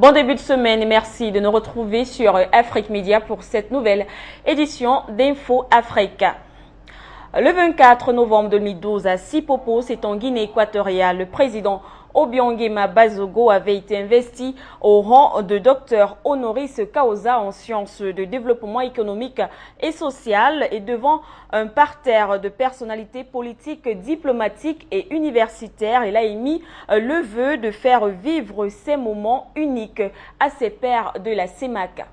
Bon début de semaine et merci de nous retrouver sur Afrique Média pour cette nouvelle édition d'Info Africa. Le 24 novembre 2012 à Sipopo, c'est en Guinée équatoriale, le président Obiang Nguema Bazogo avait été investi au rang de docteur honoris causa en sciences de développement économique et social et devant un parterre de personnalités politiques, diplomatiques et universitaires. Il a émis le vœu de faire vivre ces moments uniques à ses pairs de la CEMAC.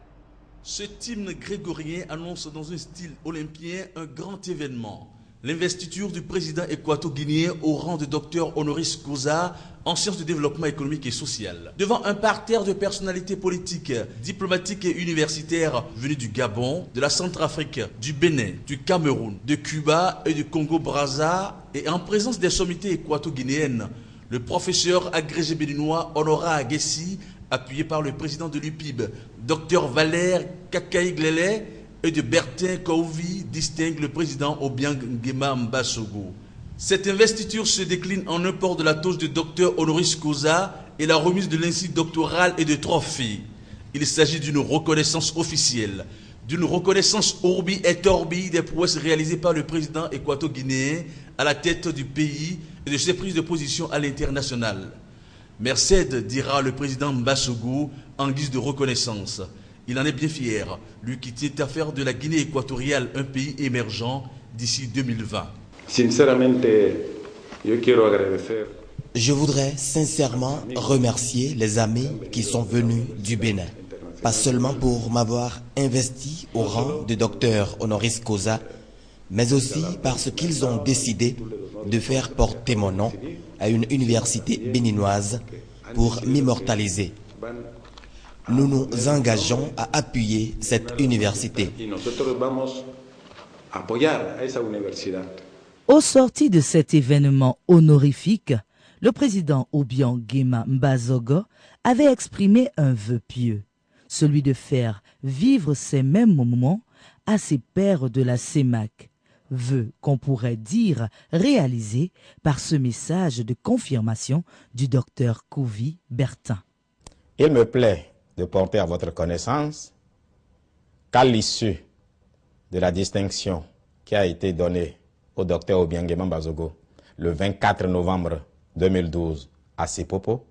Cet hymne grégorien annonce dans un style olympien un grand événement. L'investiture du président équato-guinéen au rang de docteur honoris causa en sciences de développement économique et social. Devant un parterre de personnalités politiques, diplomatiques et universitaires venus du Gabon, de la Centrafrique, du Bénin, du Cameroun, de Cuba et du Congo-Brazza, et en présence des sommités équato-guinéennes, le professeur agrégé béninois Honora Aguessi, appuyé par le président de l'UPIB, Dr Valère Kakaïglele, et de Bertin Kouvi, distingue le président Obiang Nguema Bazogo. Cette investiture se décline en un port de la toge de docteur honoris causa et la remise de l'insigne doctorale et de trophées. Il s'agit d'une reconnaissance officielle, d'une reconnaissance orbi et orbi des prouesses réalisées par le président équato-guinéen à la tête du pays et de ses prises de position à l'international. Merced, dira le président Bazogo en guise de reconnaissance. Il en est bien fier, lui qui tient à faire de la Guinée équatoriale un pays émergent d'ici 2020. Je voudrais sincèrement remercier les amis qui sont venus du Bénin, pas seulement pour m'avoir investi au rang de docteur honoris causa, mais aussi parce qu'ils ont décidé de faire porter mon nom à une université béninoise pour m'immortaliser. Nous nous engageons à appuyer cette université. Au sorti de cet événement honorifique, le président Obiang Nguema Bazogo avait exprimé un vœu pieux, celui de faire vivre ces mêmes moments à ses pairs de la CEMAC, vœu qu'on pourrait dire réalisé par ce message de confirmation du docteur Kouvi Bertin. Il me plaît de porter à votre connaissance qu'à l'issue de la distinction qui a été donnée au docteur Obiang Nguema Bazogo le 24 novembre 2012 à Sipopo,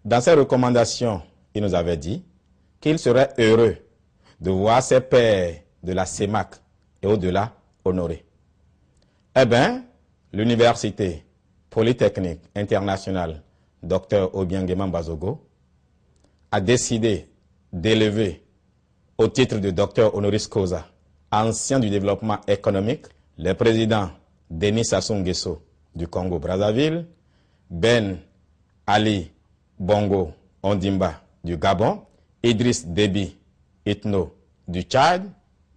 dans ses recommandations, il nous avait dit qu'il serait heureux de voir ses pairs de la CEMAC et au-delà honorés. Eh bien, l'Université Polytechnique Internationale Dr Obiang Nguema Bazogo a décidé d'élever au titre de docteur honoris causa, ancien du développement économique, le président Denis Sassou Nguesso du Congo-Brazzaville, Ben Ali Bongo Ondimba du Gabon, Idriss Déby Itno du Tchad,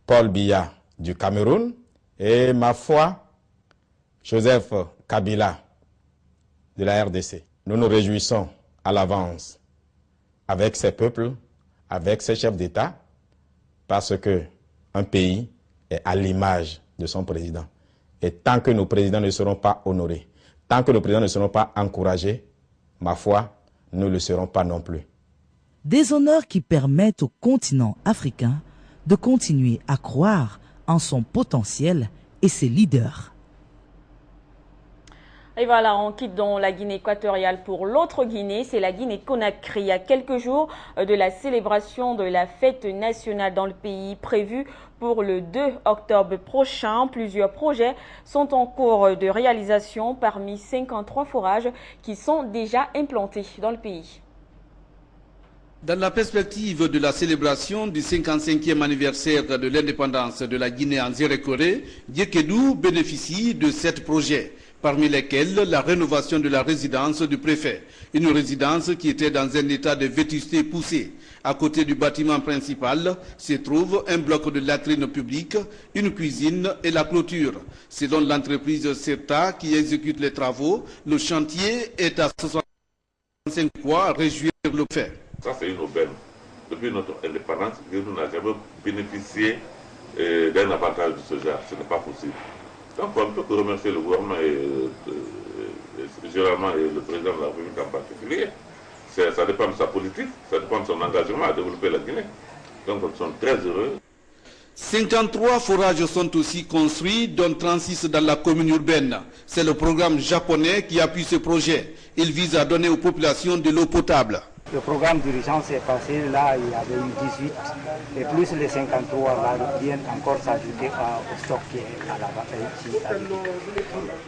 Paul Biya du Cameroun et, ma foi, Joseph Kabila de la RDC. Nous nous réjouissons à l'avance avec ces peuples, avec ces chefs d'État, parce que un pays est à l'image de son président. Et tant que nos présidents ne seront pas honorés, tant que nos présidents ne seront pas encouragés, ma foi, nous ne le serons pas non plus. Des honneurs qui permettent au continent africain de continuer à croire en son potentiel et ses leaders. Et voilà, on quitte donc la Guinée équatoriale pour l'autre Guinée, c'est la Guinée-Conakry. À quelques jours de la célébration de la fête nationale dans le pays prévue pour le 2 octobre prochain, plusieurs projets sont en cours de réalisation parmi 53 forages qui sont déjà implantés dans le pays. Dans la perspective de la célébration du 55e anniversaire de l'indépendance de la Guinée en Zérékoré, Djekedou bénéficie de 7 projets, parmi lesquels la rénovation de la résidence du préfet, une résidence qui était dans un état de vétusté poussée. À côté du bâtiment principal se trouve un bloc de latrines publiques, une cuisine et la clôture. Selon l'entreprise CETA qui exécute les travaux, le chantier est à 65 fois réjouir le fait. Ça, c'est une aubaine. Depuis notre indépendance, nous n'avons jamais bénéficié d'un avantage de ce genre. Ce n'est pas possible. Donc, on peut que remercier le gouvernement et généralement et le président de la République en particulier. Ça dépend de sa politique, ça dépend de son engagement à développer la Guinée. Donc nous sommes très heureux. 53 forages sont aussi construits, dont 36 dans la commune urbaine. C'est le programme japonais qui appuie ce projet. Il vise à donner aux populations de l'eau potable. Le programme d'urgence est passé, là il y avait eu 18, et plus les 53 là viennent encore s'ajouter au stock qui est à la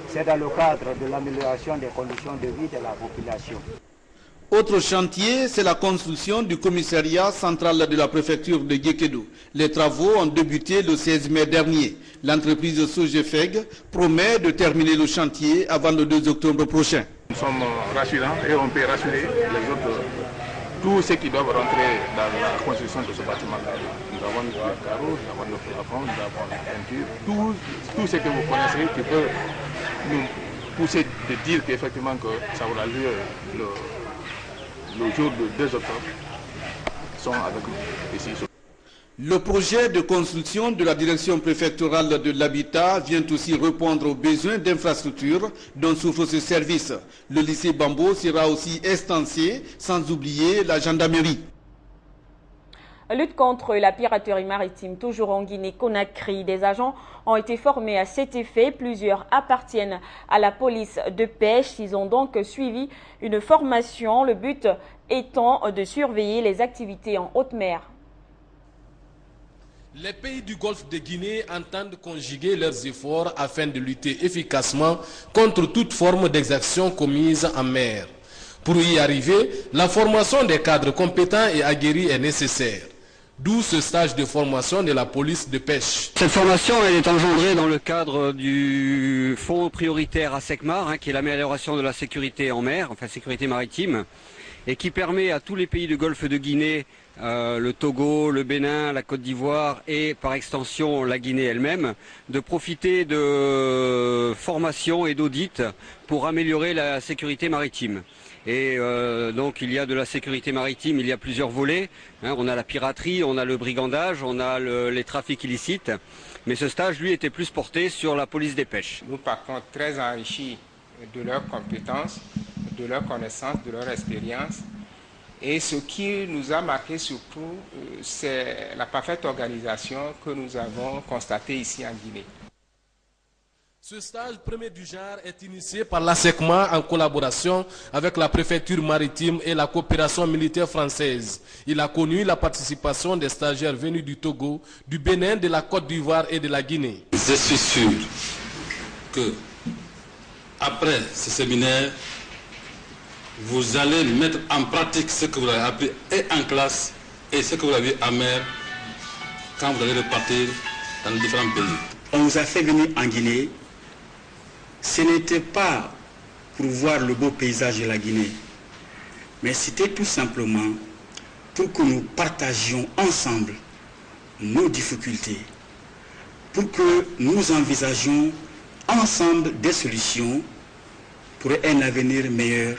C'est dans le cadre de l'amélioration des conditions de vie de la population. Autre chantier, c'est la construction du commissariat central de la préfecture de Djekedou. Les travaux ont débuté le 16 mai dernier. L'entreprise Sogefeg promet de terminer le chantier avant le 2 octobre prochain. Nous sommes rassurants et on peut rassurer les autres, tous ceux qui doivent rentrer dans la construction de ce bâtiment-là. Nous avons le carreau, nous avons le plafond, nous avons la peinture, tout ce que vous connaissez qui peut nous pousser de dire qu'effectivement que ça aura lieu le jour du 2 octobre, sont avec nous ici. Le projet de construction de la direction préfectorale de l'habitat vient aussi répondre aux besoins d'infrastructures dont souffre ce service. Le lycée Bambo sera aussi estancié, sans oublier la gendarmerie. Lutte contre la piraterie maritime, toujours en Guinée-Conakry. Des agents ont été formés à cet effet. Plusieurs appartiennent à la police de pêche. Ils ont donc suivi une formation. Le but étant de surveiller les activités en haute mer. Les pays du Golfe de Guinée entendent conjuguer leurs efforts afin de lutter efficacement contre toute forme d'exaction commise en mer. Pour y arriver, la formation des cadres compétents et aguerris est nécessaire. D'où ce stage de formation de la police de pêche. Cette formation elle est engendrée dans le cadre du fonds prioritaire ASECMAR, qui est l'amélioration de la sécurité en mer, enfin sécurité maritime, et qui permet à tous les pays du Golfe de Guinée, le Togo, le Bénin, la Côte d'Ivoire et par extension la Guinée elle-même, de profiter de formations et d'audits pour améliorer la sécurité maritime. Et donc il y a de la sécurité maritime, il y a plusieurs volets. On a la piraterie, on a le brigandage, on a les trafics illicites. Mais ce stage, lui, était plus porté sur la police des pêches. Nous, par contre, très enrichis de leurs compétences, de leurs connaissances, de leur expérience. Et ce qui nous a marqué surtout, c'est la parfaite organisation que nous avons constatée ici en Guinée. Ce stage premier du genre est initié par l'ASECMA en collaboration avec la préfecture maritime et la coopération militaire française. Il a connu la participation des stagiaires venus du Togo, du Bénin, de la Côte d'Ivoire et de la Guinée. Je suis sûr que après ce séminaire, vous allez mettre en pratique ce que vous avez appris et en classe et ce que vous avez en mer quand vous allez repartir dans les différents pays. On vous a fait venir en Guinée. Ce n'était pas pour voir le beau paysage de la Guinée, mais c'était tout simplement pour que nous partagions ensemble nos difficultés, pour que nous envisagions ensemble des solutions pour un avenir meilleur,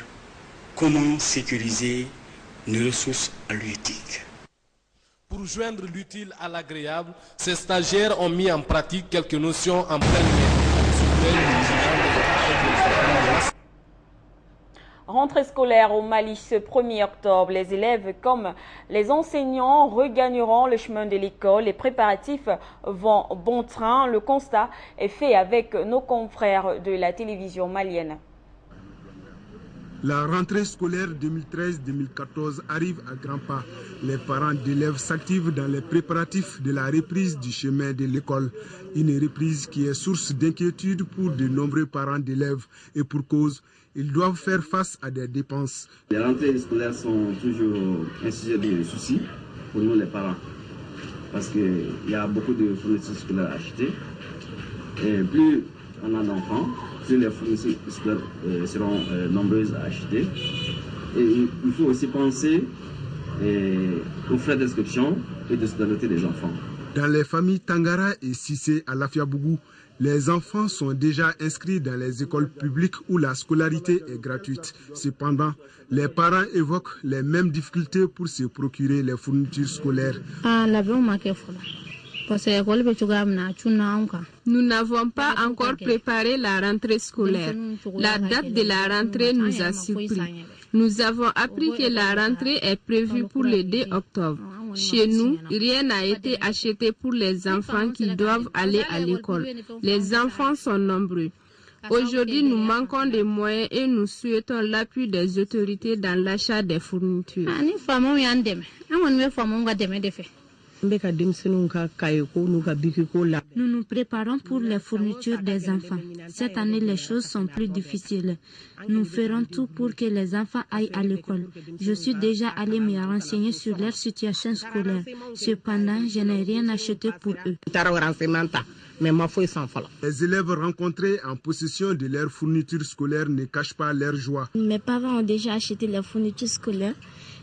comment sécuriser nos ressources halieutiques. Pour joindre l'utile à l'agréable, ces stagiaires ont mis en pratique quelques notions en pleine mer. Rentrée scolaire au Mali ce 1er octobre. Les élèves comme les enseignants regagneront le chemin de l'école. Les préparatifs vont bon train. Le constat est fait avec nos confrères de la télévision malienne. La rentrée scolaire 2013-2014 arrive à grands pas. Les parents d'élèves s'activent dans les préparatifs de la reprise du chemin de l'école. Une reprise qui est source d'inquiétude pour de nombreux parents d'élèves. Et pour cause, ils doivent faire face à des dépenses. Les rentrées scolaires sont toujours un sujet de souci pour nous les parents. Parce qu'il y a beaucoup de fournitures scolaires à acheter. Et plus on a d'enfants, plus les fournitures scolaires seront nombreuses à acheter. Et il faut aussi penser aux frais d'inscription et de scolarité des enfants. Dans les familles Tangara et Sissé à Lafiabougou, les enfants sont déjà inscrits dans les écoles publiques où la scolarité est gratuite. Cependant, les parents évoquent les mêmes difficultés pour se procurer les fournitures scolaires. Nous n'avons pas encore préparé la rentrée scolaire. La date de la rentrée nous a surpris. Nous avons appris que la rentrée est prévue pour le 2 octobre. Chez nous, rien n'a été acheté pour les enfants qui doivent aller à l'école. Les enfants sont nombreux. Aujourd'hui, nous manquons de moyens et nous souhaitons l'appui des autorités dans l'achat des fournitures. Nous nous préparons pour les fournitures des enfants. Cette année, les choses sont plus difficiles. Nous ferons tout pour que les enfants aillent à l'école. Je suis déjà allé me renseigner sur leur situation scolaire. Cependant, je n'ai rien acheté pour eux. Les élèves rencontrés en possession de leurs fournitures scolaires ne cachent pas leur joie. Mes parents ont déjà acheté les fournitures scolaires.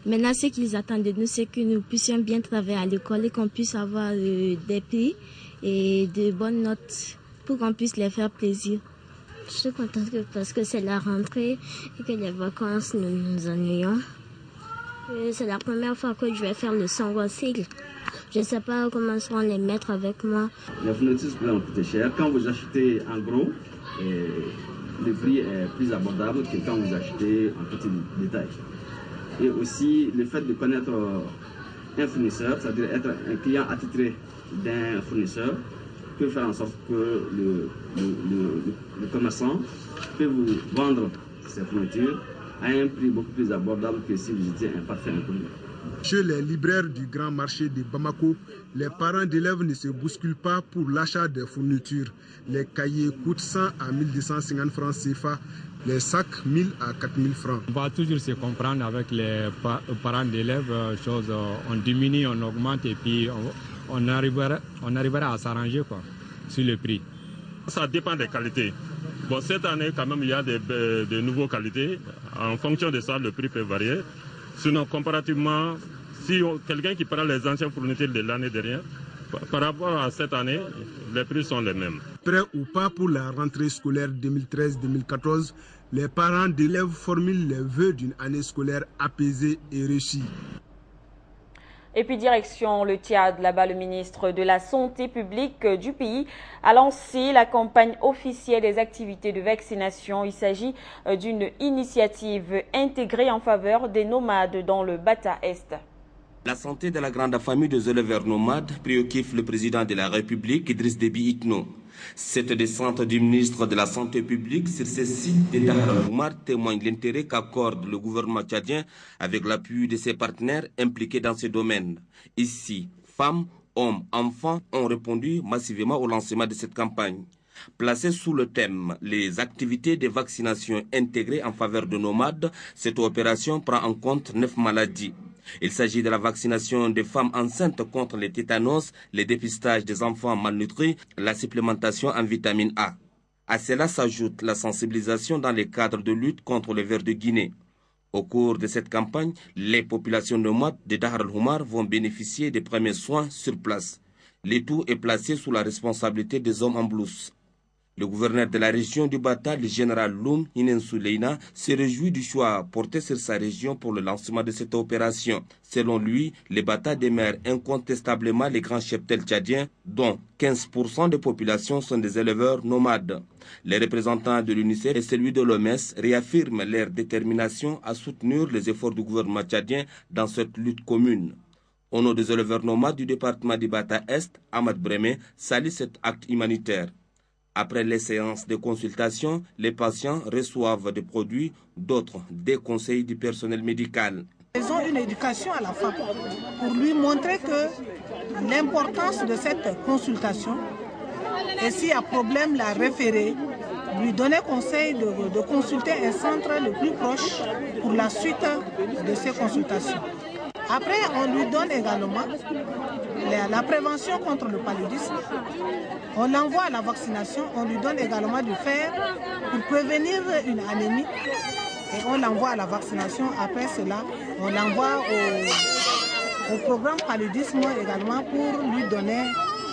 Maintenant, ce qu'ils attendent de nous, c'est que nous puissions bien travailler à l'école et qu'on puisse avoir des prix et de bonnes notes pour qu'on puisse les faire plaisir. Je suis contente parce que c'est la rentrée et que les vacances, nous nous ennuyons. C'est la première fois que je vais faire le second cycle. Je ne sais pas comment seront les maîtres avec moi. Les fournitures scolaires ont coûté cher. Quand vous achetez en gros, le prix est plus abordable que quand vous achetez en petit détail. Et aussi le fait de connaître un fournisseur, c'est-à-dire être un client attitré d'un fournisseur, peut faire en sorte que le commerçant peut vous vendre ses fournitures à un prix beaucoup plus abordable que si vous étiez un parfait inconnu. Chez les libraires du grand marché de Bamako, les parents d'élèves ne se bousculent pas pour l'achat des fournitures. Les cahiers coûtent 100 à 1250 francs CFA, les sacs 1000 à 4000 francs. On va toujours se comprendre avec les parents d'élèves, on diminue, on augmente et puis on arrivera à s'arranger sur le prix. Ça dépend des qualités. Bon, cette année, quand même, il y a de nouvelles qualités. En fonction de ça, le prix peut varier. Sinon, comparativement, si quelqu'un qui prend les anciennes fournitures de l'année dernière, par rapport à cette année, les prix sont les mêmes. Prêts ou pas pour la rentrée scolaire 2013-2014, les parents d'élèves formulent les vœux d'une année scolaire apaisée et réussie. Et puis direction le Tchad, là-bas le ministre de la Santé publique du pays a lancé la campagne officielle des activités de vaccination. Il s'agit d'une initiative intégrée en faveur des nomades dans le Bata Est. La santé de la grande famille des éleveurs nomades préoccupe le président de la République, Idriss Déby Itno. Cette descente du ministre de la Santé publique sur ces sites de Dakar témoigne l'intérêt qu'accorde le gouvernement tchadien avec l'appui de ses partenaires impliqués dans ce domaine. Ici, femmes, hommes, enfants ont répondu massivement au lancement de cette campagne. Placée sous le thème « Les activités de vaccination intégrées en faveur de nomades », cette opération prend en compte 9 maladies. Il s'agit de la vaccination des femmes enceintes contre les tétanos, le dépistage des enfants malnutris, la supplémentation en vitamine A. À cela s'ajoute la sensibilisation dans les cadres de lutte contre le ver de Guinée. Au cours de cette campagne, les populations nomades de Dar el-Houmar vont bénéficier des premiers soins sur place. Le tout est placé sous la responsabilité des hommes en blouse. Le gouverneur de la région du Bata, le général Loum Inensou Leina, se réjouit du choix porté sur sa région pour le lancement de cette opération. Selon lui, le Bata demeure incontestablement les grands cheptels tchadiens, dont 15% de population sont des éleveurs nomades. Les représentants de l'UNICEF et celui de l'OMS réaffirment leur détermination à soutenir les efforts du gouvernement tchadien dans cette lutte commune. Au nom des éleveurs nomades du département du Bata Est, Ahmad Bremé salue cet acte humanitaire. Après les séances de consultation, les patients reçoivent des produits, d'autres des conseils du personnel médical. Ils ont une éducation à la femme pour lui montrer que l'importance de cette consultation, et s'il y a problème, la référer, lui donner conseil de consulter un centre le plus proche pour la suite de ces consultations. Après, on lui donne également la prévention contre le paludisme. On l'envoie à la vaccination, on lui donne également du fer pour prévenir une anémie. Et on l'envoie à la vaccination. Après cela, on l'envoie au programme paludisme également pour lui donner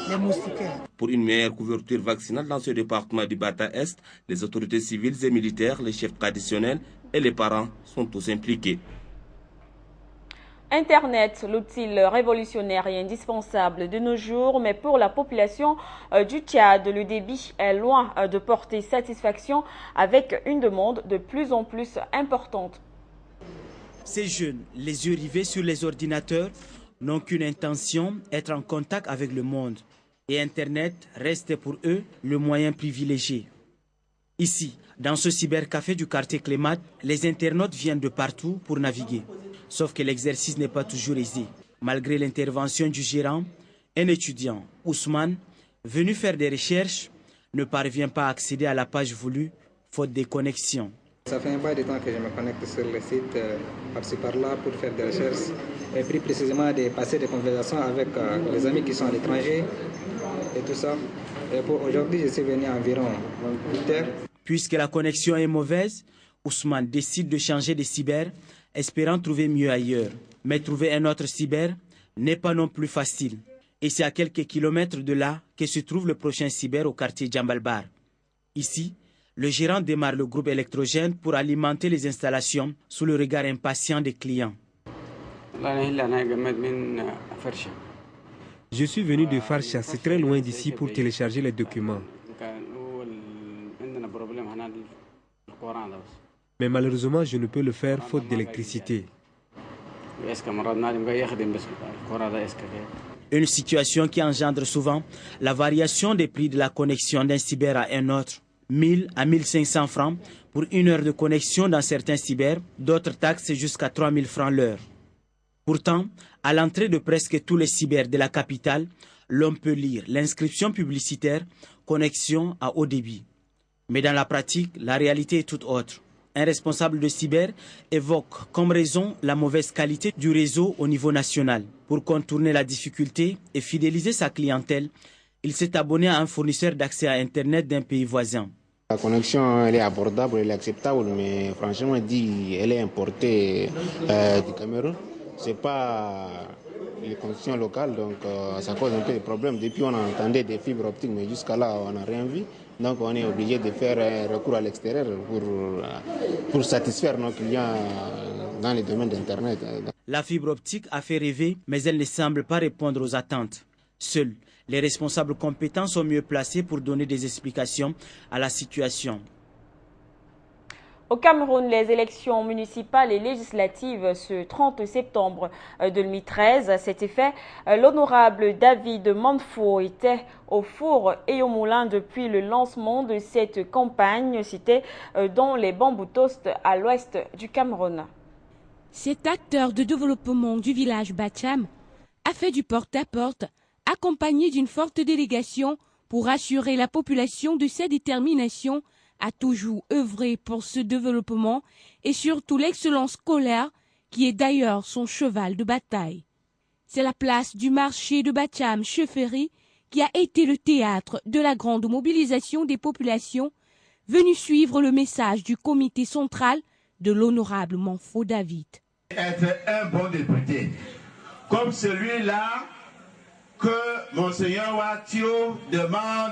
les moustiquaires. Pour une meilleure couverture vaccinale dans ce département du Bata Est, les autorités civiles et militaires, les chefs traditionnels et les parents sont tous impliqués. Internet, l'outil révolutionnaire et indispensable de nos jours, mais pour la population du Tchad, le débit est loin de porter satisfaction avec une demande de plus en plus importante. Ces jeunes, les yeux rivés sur les ordinateurs, n'ont qu'une intention, être en contact avec le monde. Et Internet reste pour eux le moyen privilégié. Ici, dans ce cybercafé du quartier Clémat, les internautes viennent de partout pour naviguer. Sauf que l'exercice n'est pas toujours aisé. Malgré l'intervention du gérant, un étudiant, Ousmane, venu faire des recherches, ne parvient pas à accéder à la page voulue, faute de connexion. Ça fait un bail de temps que je me connecte sur le site par-ci par-là pour faire des recherches et plus précisément de passer des conversations avec les amis qui sont à l'étranger et tout ça. Et pour aujourd'hui, je suis venu à environ 8 heures. Puisque la connexion est mauvaise, Ousmane décide de changer de cyber, espérant trouver mieux ailleurs. Mais trouver un autre cyber n'est pas non plus facile. Et c'est à quelques kilomètres de là que se trouve le prochain cyber au quartier Djambalbar. Ici, le gérant démarre le groupe électrogène pour alimenter les installations sous le regard impatient des clients. Je suis venu de Farsha, c'est très loin d'ici pour télécharger les documents. Mais malheureusement, je ne peux le faire faute d'électricité. Une situation qui engendre souvent la variation des prix de la connexion d'un cyber à un autre. 1000 à 1500 francs pour 1 heure de connexion dans certains cybers, d'autres taxes jusqu'à 3000 francs l'heure. Pourtant, à l'entrée de presque tous les cybers de la capitale, l'on peut lire l'inscription publicitaire « Connexion à haut débit ». Mais dans la pratique, la réalité est toute autre. Un responsable de cyber évoque comme raison la mauvaise qualité du réseau au niveau national. Pour contourner la difficulté et fidéliser sa clientèle, il s'est abonné à un fournisseur d'accès à Internet d'un pays voisin. La connexion elle est abordable, elle est acceptable, mais franchement, elle est importée du Cameroun. Ce n'est pas les conditions locales, donc ça cause un peu de problèmes. Depuis, on entendait des fibres optiques, mais jusqu'à là, on n'a rien vu. Donc, on est obligé de faire un recours à l'extérieur pour satisfaire nos clients dans les domaines d'Internet. La fibre optique a fait rêver, mais elle ne semble pas répondre aux attentes. Seuls les responsables compétents sont mieux placés pour donner des explications à la situation. Au Cameroun, les élections municipales et législatives ce 30 septembre 2013. À cet effet, l'honorable David Manfo était au four et au moulin depuis le lancement de cette campagne citée dans les Bambou Toast à l'ouest du Cameroun. Cet acteur de développement du village Bacham a fait du porte-à-porte, accompagné d'une forte délégation pour assurer la population de sa détermination à toujours œuvrer pour ce développement et surtout l'excellence scolaire qui est d'ailleurs son cheval de bataille. C'est la place du marché de Bacham-Chefferie qui a été le théâtre de la grande mobilisation des populations venues suivre le message du comité central de l'honorable Manfo David. Être un bon député, comme celui-là que Monseigneur Watio demande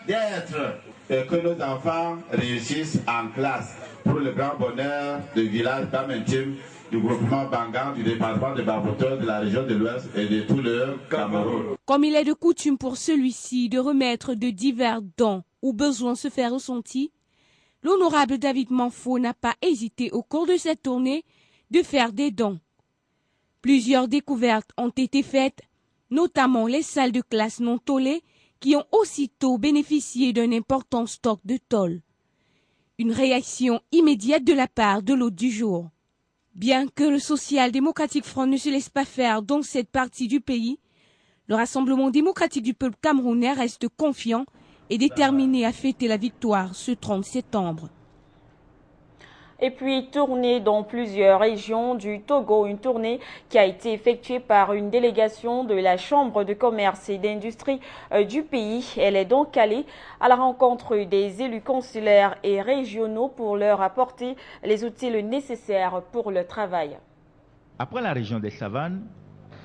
d'être, et que nos enfants réussissent en classe pour le grand bonheur du village d'Amentim, du groupement Bangan, du département de Baboto, de la région de l'Ouest et de tout le Cameroun. Comme il est de coutume pour celui-ci de remettre de divers dons où besoin se faire ressentir, l'honorable David Manfo n'a pas hésité au cours de cette tournée de faire des dons. Plusieurs découvertes ont été faites, notamment les salles de classe non tollées qui ont aussitôt bénéficié d'un important stock de tôle. Une réaction immédiate de la part de l'hôte du jour. Bien que le Social Democratic Front ne se laisse pas faire dans cette partie du pays, le Rassemblement démocratique du peuple camerounais reste confiant et déterminé à fêter la victoire ce 30 septembre. Et puis tournée dans plusieurs régions du Togo, une tournée qui a été effectuée par une délégation de la Chambre de commerce et d'industrie du pays. Elle est donc allée à la rencontre des élus consulaires et régionaux pour leur apporter les outils nécessaires pour le travail. Après la région des Savanes,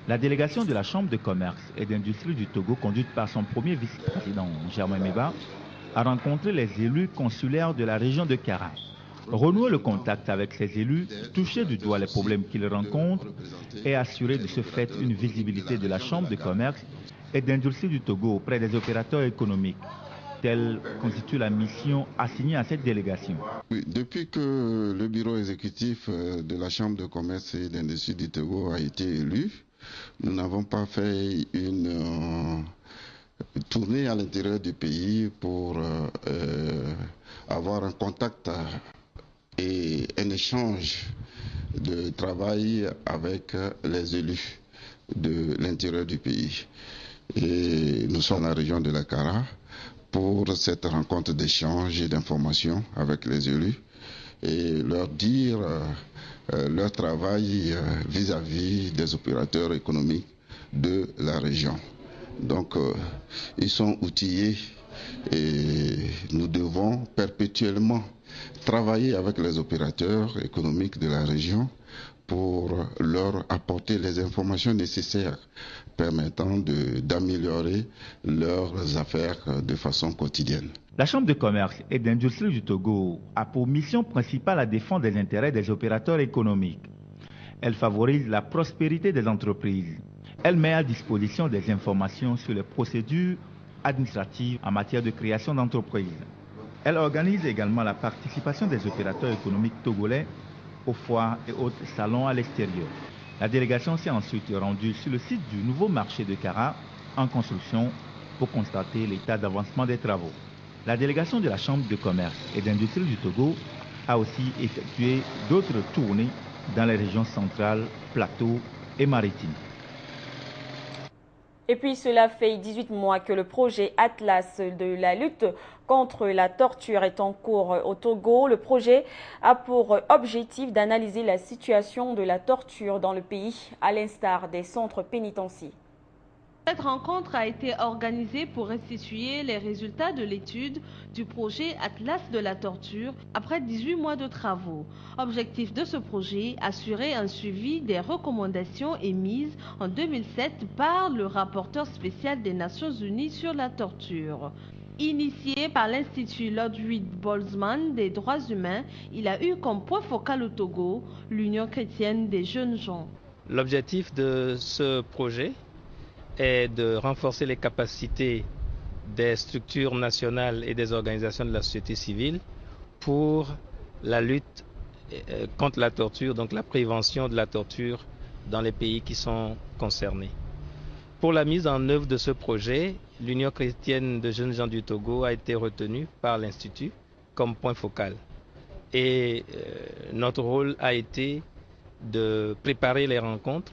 la délégation de la Chambre de commerce et d'industrie du Togo, conduite par son premier vice-président, Germain Meba, a rencontré les élus consulaires de la région de Kara. Renouer le contact avec ces élus, toucher du doigt les problèmes qu'ils rencontrent et assurer de ce fait une visibilité de la Chambre de commerce et d'industrie du Togo auprès des opérateurs économiques, telle constitue la mission assignée à cette délégation. Oui, depuis que le bureau exécutif de la Chambre de commerce et d'industrie du Togo a été élu, nous n'avons pas fait une tournée à l'intérieur du pays pour avoir un contact et un échange de travail avec les élus de l'intérieur du pays. Et nous sommes dans la région de la Kara pour cette rencontre d'échange et d'information avec les élus et leur dire leur travail vis-à-vis des opérateurs économiques de la région. Donc ils sont outillés et nous devons perpétuellement travailler avec les opérateurs économiques de la région pour leur apporter les informations nécessaires permettant d'améliorer leurs affaires de façon quotidienne. La Chambre de commerce et d'industrie du Togo a pour mission principale la défense des intérêts des opérateurs économiques. Elle favorise la prospérité des entreprises. Elle met à disposition des informations sur les procédures administratives en matière de création d'entreprises. Elle organise également la participation des opérateurs économiques togolais aux foires et autres salons à l'extérieur. La délégation s'est ensuite rendue sur le site du nouveau marché de Kara en construction pour constater l'état d'avancement des travaux. La délégation de la Chambre de commerce et d'industrie du Togo a aussi effectué d'autres tournées dans les régions centrales, plateaux et maritimes. Et puis cela fait 18 mois que le projet Atlas de la lutte contre la torture est en cours au Togo. Le projet a pour objectif d'analyser la situation de la torture dans le pays, à l'instar des centres pénitentiaires. Cette rencontre a été organisée pour restituer les résultats de l'étude du projet Atlas de la torture après 18 mois de travaux. Objectif de ce projet, assurer un suivi des recommandations émises en 2007 par le rapporteur spécial des Nations Unies sur la torture. Initié par l'Institut Ludwig Boltzmann des droits humains, il a eu comme point focal au Togo l'Union chrétienne des jeunes gens. L'objectif de ce projet est de renforcer les capacités des structures nationales et des organisations de la société civile pour la lutte contre la torture, donc la prévention de la torture dans les pays qui sont concernés. Pour la mise en œuvre de ce projet, l'Union chrétienne de jeunes gens du Togo a été retenue par l'Institut comme point focal. Et notre rôle a été de préparer les rencontres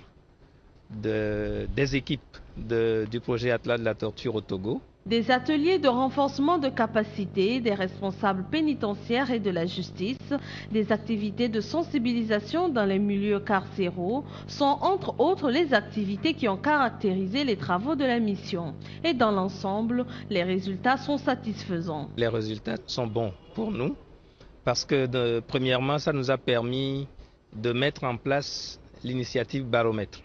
des équipes du projet Atlas de la torture au Togo. Des ateliers de renforcement de capacité des responsables pénitentiaires et de la justice, des activités de sensibilisation dans les milieux carcéraux sont entre autres les activités qui ont caractérisé les travaux de la mission. Et dans l'ensemble, les résultats sont satisfaisants. Les résultats sont bons pour nous parce que premièrement, ça nous a permis de mettre en place l'initiative Baromètre,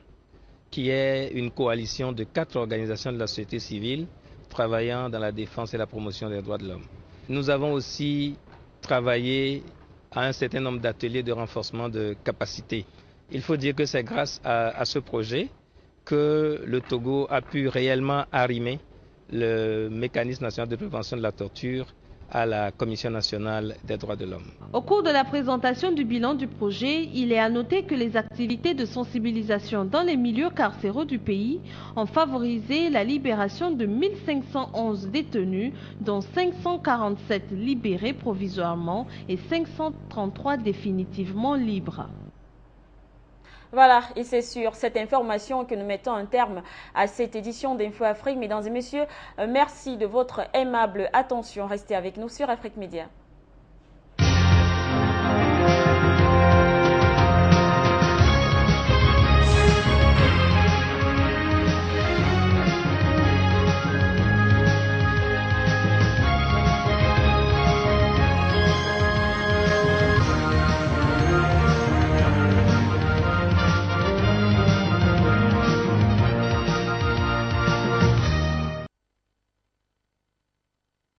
qui est une coalition de 4 organisations de la société civile travaillant dans la défense et la promotion des droits de l'homme. Nous avons aussi travaillé à un certain nombre d'ateliers de renforcement de capacité. Il faut dire que c'est grâce à ce projet que le Togo a pu réellement arrimer le mécanisme national de prévention de la torture à la Commission nationale des droits de l'homme. Au cours de la présentation du bilan du projet, il est à noter que les activités de sensibilisation dans les milieux carcéraux du pays ont favorisé la libération de 1511 détenus, dont 547 libérés provisoirement et 533 définitivement libres. Voilà, et c'est sur cette information que nous mettons un terme à cette édition d'Info Afrique. Mesdames et messieurs, merci de votre aimable attention. Restez avec nous sur Afrique Média.